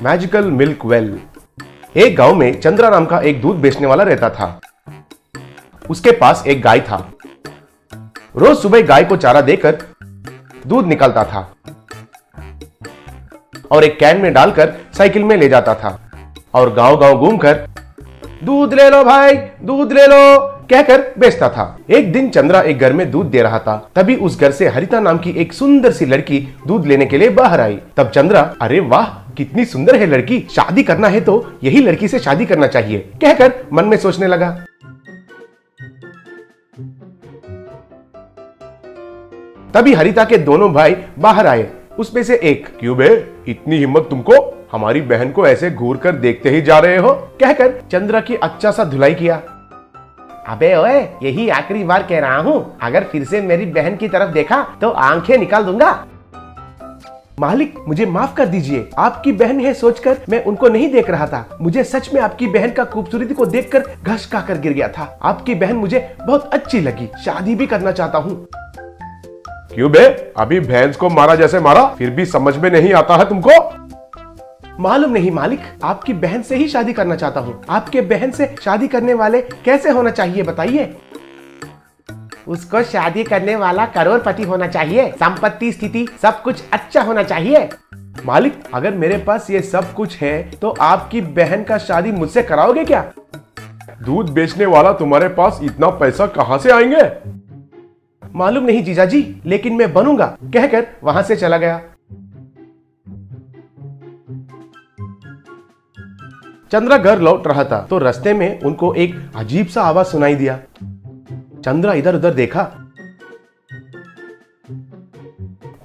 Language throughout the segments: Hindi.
Magical milk well. एक गांव में चंद्रा नाम का एक दूध बेचने वाला रहता था। उसके पास एक गाय था। रोज सुबह गाय को चारा देकर दूध निकालता था और एक कैन में डालकर साइकिल में ले जाता था और गांव गांव घूमकर दूध ले लो भाई, दूध ले लो कहकर बेचता था। एक दिन चंद्रा एक घर में दूध दे रहा था। तभी उस घर से हरिता नाम की एक सुंदर सी लड़की दूध लेने के लिए बाहर आई। तब चंद्रा, अरे वाह कितनी सुंदर है लड़की, शादी करना है तो यही लड़की से शादी करना चाहिए कहकर मन में सोचने लगा। तभी हरिता के दोनों भाई बाहर आए। उसमें से एक, क्यों बे इतनी हिम्मत तुमको, हमारी बहन को ऐसे घूर कर देखते ही जा रहे हो कहकर चंद्रा की अच्छा सा धुलाई किया। अबे ओए, यही आखिरी बार कह रहा हूँ, अगर फिर से मेरी बहन की तरफ देखा तो आंखें निकाल दूंगा। मालिक मुझे माफ कर दीजिए, आपकी बहन है सोचकर मैं उनको नहीं देख रहा था। मुझे सच में आपकी बहन का खूबसूरती को देखकर घस खाकर गिर गया था। आपकी बहन मुझे बहुत अच्छी लगी, शादी भी करना चाहता हूँ। क्यों बे, अभी भैंस को मारा जैसे मारा, फिर भी समझ में नहीं आता है तुमको? मालूम नहीं मालिक, आपकी बहन से ही शादी करना चाहता हूँ। आपके बहन से शादी करने वाले कैसे होना चाहिए बताइए? उसको शादी करने वाला करोड़पति होना चाहिए, संपत्ति स्थिति सब कुछ अच्छा होना चाहिए। मालिक अगर मेरे पास ये सब कुछ है तो आपकी बहन का शादी मुझसे कराओगे क्या? दूध बेचने वाला तुम्हारे पास इतना पैसा कहाँ से आएंगे? मालूम नहीं जीजाजी, लेकिन मैं बनूंगा कहकर वहां से चला गया। चंद्रा घर लौट रहा था तो रास्ते में उनको एक अजीब सा आवाज सुनाई दिया। चंद्रा इधर उधर देखा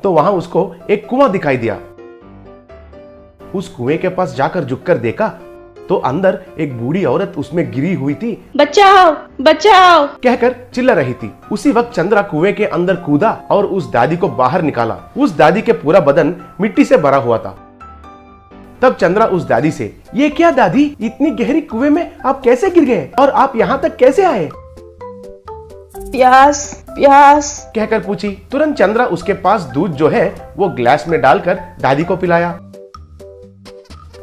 तो वहां उसको एक कुआं दिखाई दिया। उस कुएं के पास जाकर झुककर देखा तो अंदर एक बूढ़ी औरत उसमें गिरी हुई थी। बचाओ बचाओ कहकर चिल्ला रही थी। उसी वक्त चंद्रा कुएं के अंदर कूदा और उस दादी को बाहर निकाला। उस दादी के पूरा बदन मिट्टी से भरा हुआ था। तब चंद्रा उस दादी से, ये क्या दादी, इतनी गहरी कुएं में आप कैसे गिर गए और आप यहाँ तक कैसे आए? प्यास प्यास कहकर पूछी। तुरंत चंद्रा उसके पास दूध जो है वो ग्लास में डालकर दादी को पिलाया।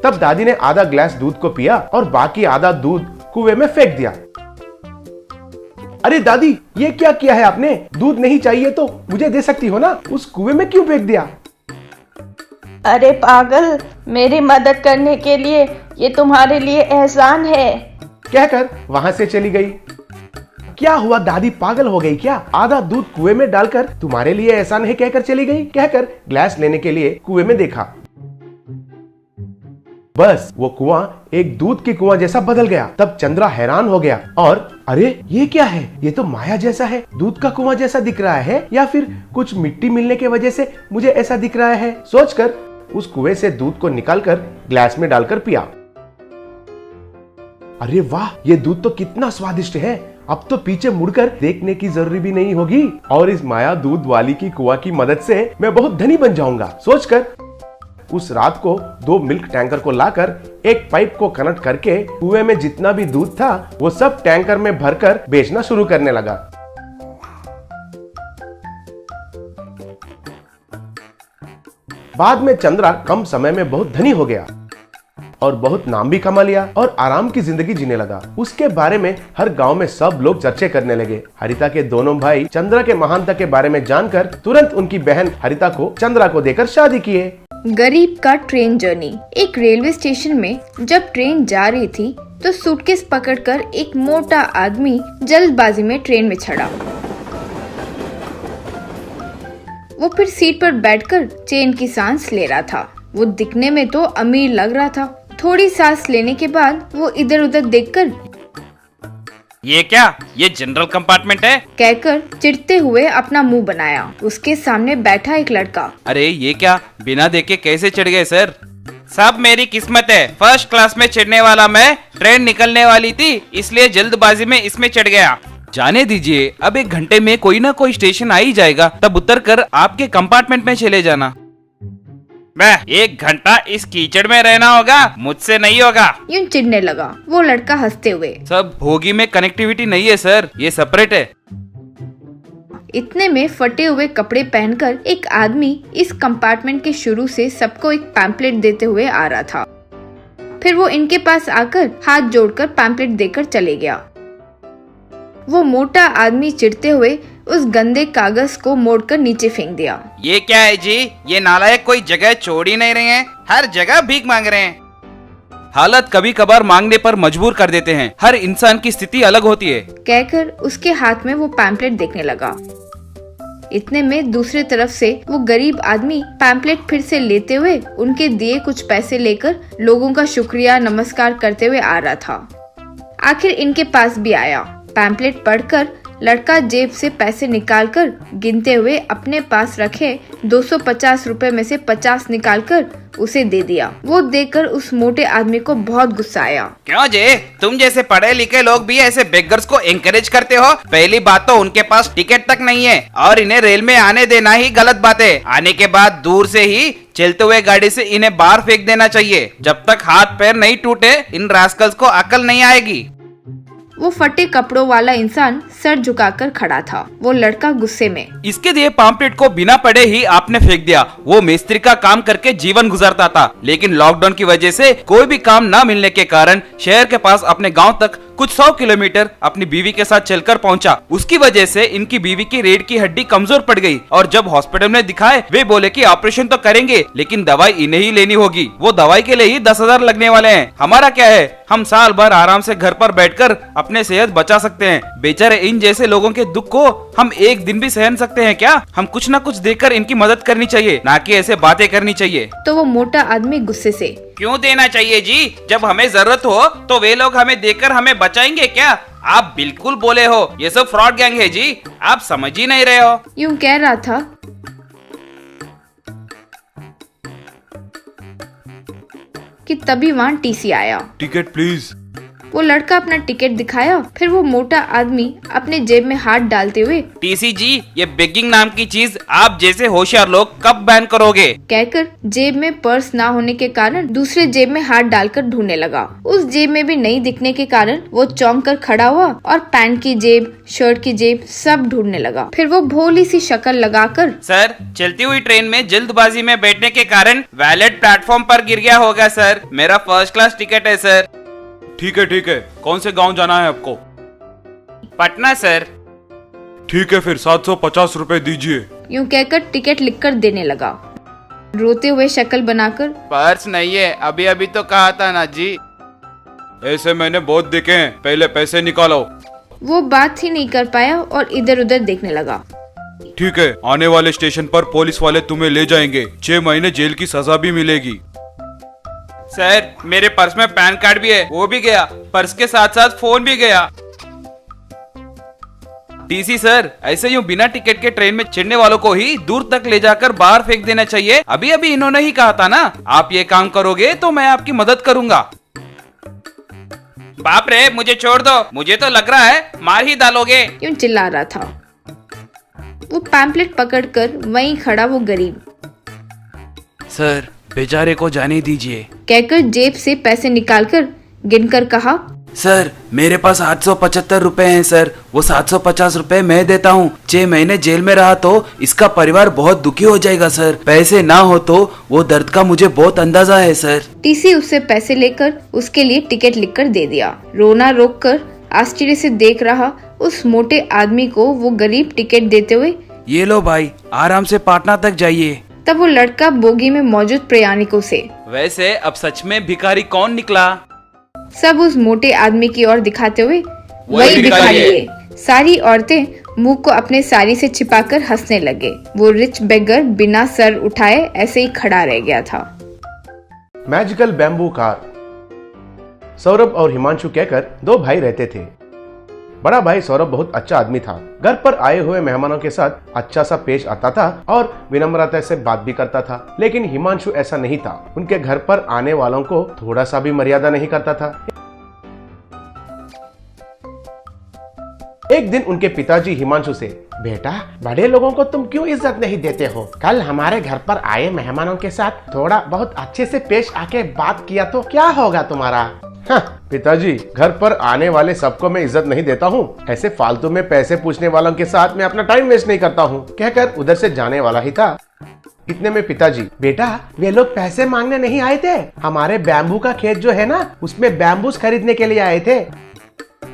तब दादी ने आधा ग्लास दूध को पिया और बाकी आधा दूध कुएं में फेंक दिया। अरे दादी, ये क्या किया है आपने? दूध नहीं चाहिए तो मुझे दे सकती हो ना, उस कुएं में क्यों फेंक दिया? अरे पागल, मेरी मदद करने के लिए ये तुम्हारे लिए एहसान है कहकर वहां से चली गई। क्या हुआ दादी, पागल हो गई क्या? आधा दूध कुएं में डालकर तुम्हारे लिए एहसान है कहकर चली गई। कहकर ग्लास लेने के लिए कुएं में देखा, बस वो कुआं एक दूध की कुआं जैसा बदल गया। तब चंद्रा हैरान हो गया और अरे ये क्या है, ये तो माया जैसा है, दूध का कुआं जैसा दिख रहा है या फिर कुछ मिट्टी मिलने की वजह से मुझे ऐसा दिख रहा है। सोचकर उस कुएं से दूध को निकालकर ग्लास में डालकर पिया। अरे वाह, ये दूध तो कितना स्वादिष्ट है, अब तो पीछे मुड़कर देखने की जरूरी भी नहीं होगी और इस माया दूध वाली की कुआं की मदद से मैं बहुत धनी बन जाऊंगा। सोचकर उस रात को 2 मिल्क टैंकर को लाकर एक पाइप को कनेक्ट करके कुएं में जितना भी दूध था वो सब टैंकर में भरकर बेचना शुरू करने लगा। बाद में चंद्रा कम समय में बहुत धनी हो गया और बहुत नाम भी कमा लिया और आराम की जिंदगी जीने लगा। उसके बारे में हर गांव में सब लोग चर्चे करने लगे। हरिता के दोनों भाई चंद्रा के महानता के बारे में जानकर तुरंत उनकी बहन हरिता को चंद्रा को देकर शादी किए। गरीब का ट्रेन जर्नी। एक रेलवे स्टेशन में जब ट्रेन जा रही थी तो सूटकेस पकड़कर एक मोटा आदमी जल्दबाजी में ट्रेन में चढ़ा। वो फिर सीट पर बैठकर चैन की सांस ले रहा था। वो दिखने में तो अमीर लग रहा था। थोड़ी सांस लेने के बाद वो इधर उधर देखकर, ये क्या, ये जनरल कंपार्टमेंट है कहकर चिढ़ते हुए अपना मुंह बनाया। उसके सामने बैठा एक लड़का, अरे ये क्या, बिना देखे कैसे चढ़ गए सर? सब मेरी किस्मत है, फर्स्ट क्लास में चढ़ने वाला मैं, ट्रेन निकलने वाली थी इसलिए जल्दबाजी में इसमें चढ़ गया। जाने दीजिए, अब 1 घंटे में कोई ना कोई स्टेशन आ ही जाएगा, तब उतर कर आपके कंपार्टमेंट में चले जाना। मैं 1 घंटा इस कीचड़ में रहना होगा, मुझसे नहीं होगा। यूं चिढ़ने लगा वो लड़का हंसते हुए। सब भोगी में कनेक्टिविटी नहीं है सर, ये सेपरेट है। इतने में फटे हुए कपड़े पहनकर एक आदमी इस कंपार्टमेंट के शुरू से सबको एक पैम्पलेट देते हुए आ रहा था। फिर वो इनके पास आकर हाथ जोड़कर पैम्पलेट देकर चले गया। वो मोटा आदमी चिढ़ते हुए उस गंदे कागज को मोड़कर नीचे फेंक दिया। ये क्या है जी? ये नालायक कोई जगह छोड़ ही नहीं रहे हैं, हर जगह भीख मांग रहे हैं। हालत कभी कभार मांगने पर मजबूर कर देते हैं, हर इंसान की स्थिति अलग होती है। कहकर उसके हाथ में वो पैम्पलेट देखने लगा। इतने में दूसरी तरफ से वो गरीब आदमी पैम्पलेट फिर से लेते हुए उनके दिए कुछ पैसे लेकर लोगों का शुक्रिया नमस्कार करते हुए आ रहा था। आखिर इनके पास भी आया। पैम्पलेट पढ़कर लड़का जेब से पैसे निकालकर गिनते हुए अपने पास रखे 250 रुपए में से 50 निकालकर उसे दे दिया। वो देखकर उस मोटे आदमी को बहुत गुस्सा आया। क्यों जे, तुम जैसे पढ़े लिखे लोग भी ऐसे बेगर्स को एनकरेज करते हो? पहली बात तो उनके पास टिकट तक नहीं है और इन्हें रेल में आने देना ही गलत बात है। आने के बाद दूर से ही चलते हुए गाड़ी से इन्हें बाहर फेंक देना चाहिए। जब तक हाथ पैर नहीं टूटे इन रास्कल्स को अकल नहीं आएगी। वो फटे कपड़ों वाला इंसान सर झुकाकर खड़ा था। वो लड़का गुस्से में, इसके दिए पैम्पलेट को बिना पढ़े ही आपने फेंक दिया। वो मिस्त्री का काम करके जीवन गुजारता था, लेकिन लॉकडाउन की वजह से कोई भी काम न मिलने के कारण शहर के पास अपने गांव तक कुछ 100 किलोमीटर अपनी बीवी के साथ चलकर पहुंचा। उसकी वजह से इनकी बीवी की रीढ़ की हड्डी कमजोर पड़ गई और जब हॉस्पिटल में दिखाए वे बोले कि ऑपरेशन तो करेंगे लेकिन दवाई इन्हें ही लेनी होगी। वो दवाई के लिए ही 10,000 लगने वाले हैं। हमारा क्या है, हम साल भर आराम से घर पर बैठकर अपने सेहत बचा सकते हैं। बेचारे इन जैसे लोगों के दुख को हम एक दिन भी सहन सकते हैं क्या? हम कुछ न कुछ देकर इनकी मदद करनी चाहिए, ना कि ऐसे बातें करनी चाहिए। तो वो मोटा आदमी गुस्से से, क्यों देना चाहिए जी? जब हमें जरूरत हो तो वे लोग हमें देकर हमें बचाएंगे क्या? आप बिल्कुल बोले हो, ये सब फ्रॉड गैंग है जी, आप समझ ही नहीं रहे हो। यूं कह रहा था कि तभी वहाँ टीसी आया। Ticket please. वो लड़का अपना टिकट दिखाया। फिर वो मोटा आदमी अपने जेब में हाथ डालते हुए, टीसी जी, ये बेगिंग नाम की चीज आप जैसे होशियार लोग कब बैन करोगे? कहकर जेब में पर्स ना होने के कारण दूसरे जेब में हाथ डालकर ढूंढने लगा। उस जेब में भी नहीं दिखने के कारण वो चौंक कर खड़ा हुआ और पैंट की जेब, शर्ट की जेब सब ढूंढने लगा। फिर वो भोली सी शक्ल लगाकर, सर, चलती हुई ट्रेन में जल्दबाजी में बैठने के कारण वैलेट प्लेटफॉर्म पर गिर गया होगा सर। मेरा फर्स्ट क्लास टिकट है सर। ठीक है, कौन से गांव जाना है आपको? पटना सर। ठीक है, फिर 750 रुपए दीजिए। यूं कहकर टिकट लिखकर देने लगा। रोते हुए शक्ल बनाकर, पर्स नहीं है, अभी अभी तो कहा था ना जी। ऐसे मैंने बहुत देखे हैं, पहले पैसे निकालो। वो बात ही नहीं कर पाया और इधर उधर देखने लगा। ठीक है, आने वाले स्टेशन पर पुलिस वाले तुम्हें ले जाएंगे, 6 महीने जेल की सजा भी मिलेगी। सर, मेरे पर्स में पैन कार्ड भी है, वो भी गया। पर्स के साथ साथ फोन भी गया। टीसी सर, ऐसे यूं बिना टिकट के ट्रेन में चढ़ने वालों को ही दूर तक ले जाकर बाहर फेंक देना चाहिए। अभी अभी इन्होंने ही कहा था ना, आप ये काम करोगे तो मैं आपकी मदद करूंगा। बाप रे, मुझे छोड़ दो, मुझे तो लग रहा है मार ही डालोगे। यूं चिल्ला रहा था। वो पैम्पलेट पकड़कर वहीं खड़ा वो गरीब, सर, बेचारे को जाने दीजिए, कहकर जेब से पैसे निकालकर गिनकर कहा, सर, मेरे पास 875 रुपए हैं सर, वो 750 रुपए मैं देता हूँ। 6 महीने जेल में रहा तो इसका परिवार बहुत दुखी हो जाएगा सर। पैसे ना हो तो वो दर्द का मुझे बहुत अंदाजा है सर। टीसी उससे पैसे लेकर उसके लिए टिकट लिखकर दे दिया। रोना रोककर आश्चर्य से देख रहा उस मोटे आदमी को वो गरीब टिकट देते हुए, ये लो भाई, आराम से पटना तक जाइए। तब वो लड़का बोगी में मौजूद प्रयाणिकों से, वैसे अब सच में भिखारी कौन निकला? सब उस मोटे आदमी की ओर दिखाते हुए, वही भिखारी है। सारी औरतें मुंह को अपने साड़ी से छिपाकर हंसने लगे। वो रिच बेगर बिना सर उठाए ऐसे ही खड़ा रह गया था। Magical bamboo car. सौरभ और हिमांशु कहकर 2 भाई रहते थे। बड़ा भाई सौरभ बहुत अच्छा आदमी था। घर पर आए हुए मेहमानों के साथ अच्छा सा पेश आता था और विनम्रता से बात भी करता था। लेकिन हिमांशु ऐसा नहीं था। उनके घर पर आने वालों को थोड़ा सा भी मर्यादा नहीं करता था। एक दिन उनके पिताजी हिमांशु से, बेटा, बड़े लोगों को तुम क्यों इज्जत नहीं देते हो? कल हमारे घर पर आए मेहमानों के साथ थोड़ा बहुत अच्छे से पेश आके बात किया तो क्या होगा तुम्हारा? हाँ, पिताजी, घर पर आने वाले सबको मैं इज्जत नहीं देता हूँ। ऐसे फालतू में पैसे पूछने वालों के साथ मैं अपना टाइम वेस्ट नहीं करता हूँ, कहकर उधर से जाने वाला ही था। इतने में पिताजी, बेटा वे लोग पैसे मांगने नहीं आए थे, हमारे बैम्बू का खेत जो है ना उसमें बैम्बूस खरीदने के लिए आए थे।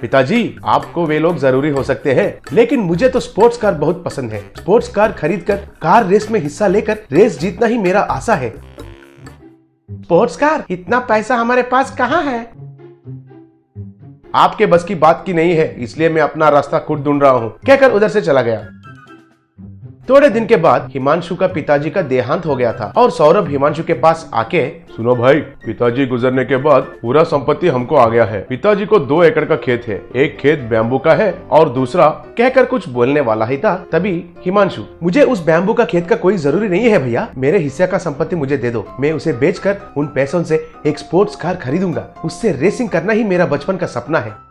पिताजी, आपको वे लोग जरूरी हो सकते हैं, लेकिन मुझे तो स्पोर्ट्स कार बहुत पसंद है। स्पोर्ट्स कार खरीदकर कार रेस में हिस्सा लेकर रेस जीतना ही मेरा आशा है। Sports car? इतना पैसा हमारे पास कहाँ है? आपके बस की बात की नहीं है, इसलिए मैं अपना रास्ता खुद ढूंढ रहा हूँ, कहकर उधर से चला गया। थोड़े दिन के बाद हिमांशु का पिताजी का देहांत हो गया था और सौरभ हिमांशु के पास आके, सुनो भाई, पिताजी गुजरने के बाद पूरा संपत्ति हमको आ गया है। पिताजी को 2 एकड़ का खेत है, एक खेत बैम्बू का है और दूसरा, कहकर कुछ बोलने वाला ही था तभी हिमांशु, मुझे उस बैम्बू का खेत का कोई जरूरी नहीं है भैया, मेरे हिस्से का संपत्ति मुझे दे दो, मैं उसे बेचकर उन पैसों से एक स्पोर्ट्स कार खरीदूंगा, उससे रेसिंग करना ही मेरा बचपन का सपना है।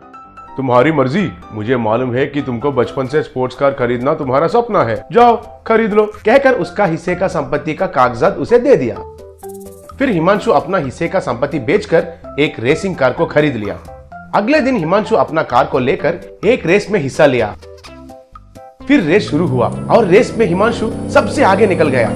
तुम्हारी मर्जी, मुझे मालूम है कि तुमको बचपन से स्पोर्ट्स कार खरीदना तुम्हारा सपना है, जाओ खरीद लो, कहकर उसका हिस्से का संपत्ति का कागजात उसे दे दिया। फिर हिमांशु अपना हिस्से का संपत्ति बेचकर एक रेसिंग कार को खरीद लिया। अगले दिन हिमांशु अपना कार को लेकर एक रेस में हिस्सा लिया। फिर रेस शुरू हुआ और रेस में हिमांशु सबसे आगे निकल गया।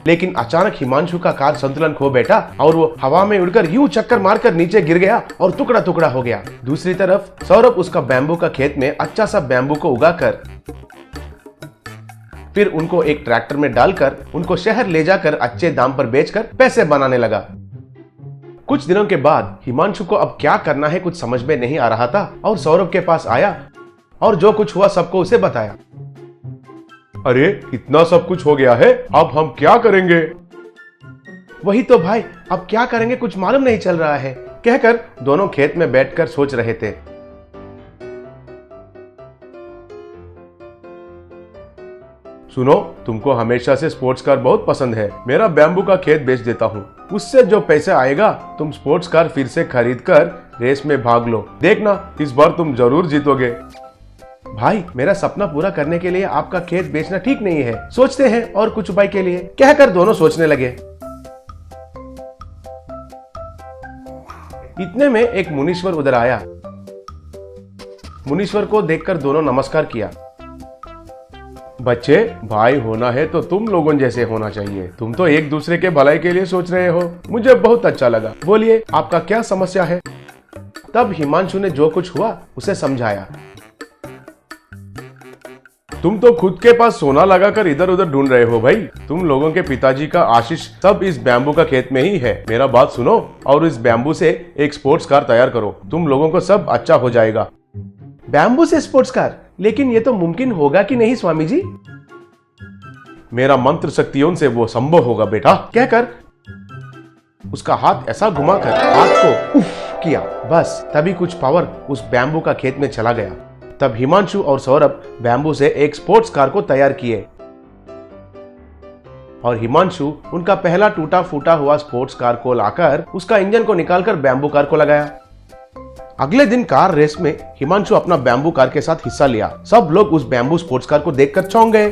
लेकिन अचानक हिमांशु का कार संतुलन खो बैठा और वो हवा में उड़कर यूं चक्कर मारकर नीचे गिर गया और टुकड़ा टुकड़ा हो गया। दूसरी तरफ सौरभ उसका बैम्बू का खेत में अच्छा सा बैम्बू को उगाकर फिर उनको एक ट्रैक्टर में डालकर उनको शहर ले जाकर अच्छे दाम पर बेचकर पैसे बनाने लगा। कुछ दिनों के बाद हिमांशु को अब क्या करना है कुछ समझ में नहीं आ रहा था और सौरभ के पास आया और जो कुछ हुआ सबको उसे बताया। अरे इतना सब कुछ हो गया है, अब हम क्या करेंगे? वही तो भाई, अब क्या करेंगे कुछ मालूम नहीं चल रहा है, कहकर दोनों खेत में बैठकर सोच रहे थे। सुनो, तुमको हमेशा से स्पोर्ट्स कार बहुत पसंद है, मेरा बैम्बू का खेत बेच देता हूँ, उससे जो पैसे आएगा तुम स्पोर्ट्स कार फिर से खरीद कर रेस में भाग लो, देखना इस बार तुम जरूर जीतोगे। भाई, मेरा सपना पूरा करने के लिए आपका खेत बेचना ठीक नहीं है, सोचते हैं और कुछ उपाय के लिए, कहकर दोनों सोचने लगे। इतने में एक मुनीश्वर उधर आया। मुनीश्वर को देखकर दोनों नमस्कार किया। बच्चे, भाई होना है तो तुम लोगों जैसे होना चाहिए, तुम तो एक दूसरे के भलाई के लिए सोच रहे हो, मुझे बहुत अच्छा लगा, बोलिए आपका क्या समस्या है? तब हिमांशु ने जो कुछ हुआ उसे समझाया। तुम तो खुद के पास सोना लगाकर इधर उधर ढूंढ रहे हो भाई, तुम लोगों के पिताजी का आशीष सब इस बैम्बू का खेत में ही है। मेरा बात सुनो और इस बैम्बू से एक स्पोर्ट्स कार तैयार करो, तुम लोगों को सब अच्छा हो जाएगा। बैम्बू से स्पोर्ट्स कार? लेकिन ये तो मुमकिन होगा कि नहीं स्वामी जी? मेरा मंत्र शक्तियों से वो संभव होगा बेटा, कहकर उसका हाथ ऐसा घुमाकर हाथ को उफ किया, बस तभी कुछ पावर उस बैम्बू का खेत में चला गया। तब हिमांशु और सौरभ बैम्बू से एक स्पोर्ट्स कार को तैयार किए और हिमांशु उनका पहला टूटा फूटा हुआ स्पोर्ट्स कार को लाकर उसका इंजन को निकालकर बैम्बू कार को लगाया। अगले दिन कार रेस में हिमांशु अपना बैम्बू कार के साथ हिस्सा लिया। सब लोग उस बैम्बू स्पोर्ट्स कार को देखकर चौंक गए।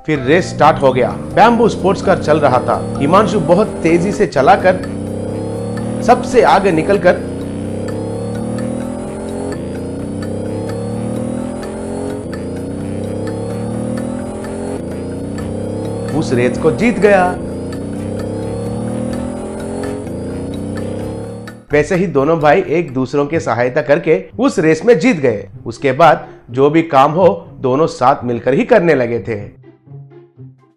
फिर रेस स्टार्ट हो गया। बैम्बू स्पोर्ट्स कार चल रहा था। हिमांशु बहुत तेजी से चलाकर सबसे आगे निकलकर उस रेस को जीत गया। वैसे ही दोनों भाई एक दूसरों की सहायता करके उस रेस में जीत गए। उसके बाद जो भी काम हो दोनों साथ मिलकर ही करने लगे थे।